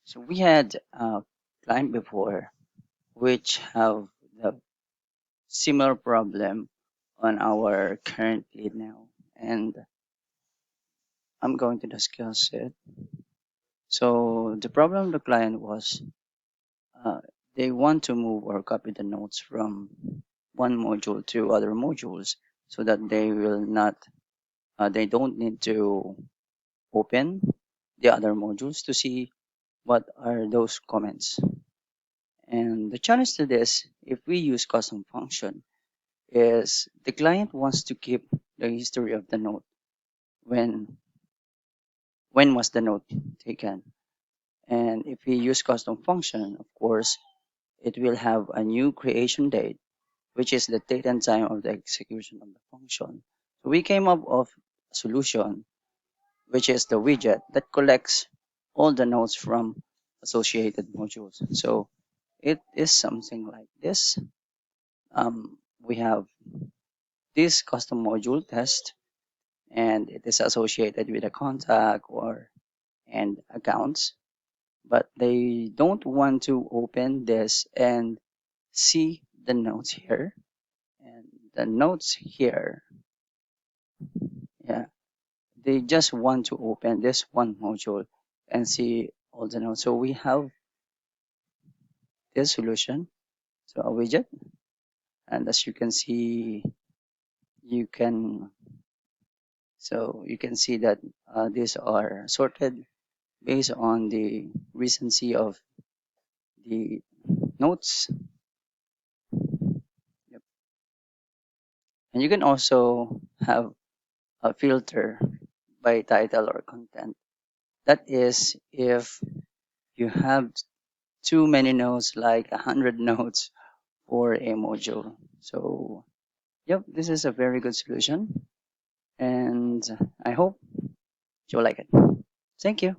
So we had a client before which have the similar problem on our current lead now, and I'm going to discuss it. So the problem of the client was uh, they want to move or copy the notes from one module to other modules so that they don't need to open the other modules to see what are those comments. And the challenge to this, if we use custom function, is the client wants to keep the history of the note when was the note taken. And if we use custom function, of course, it will have a new creation date, which is the date and time of the execution of the function. So we came up with a solution, which is the widget that collects all the nodes from associated modules. So it is something like this. We have this custom module test, and it is associated with a contact or and accounts, but they don't want to open this and see the notes here and the notes here. Yeah, they just want to open this one module and see all the notes. So we have this solution, so a widget, and as you can see, you can you can see that these are sorted based on the recency of the notes. Yep. And you can also have a filter by title or content. That is if you have too many nodes, like 100 nodes for a module. So, yep, this is a very good solution, and I hope you'll like it. Thank you.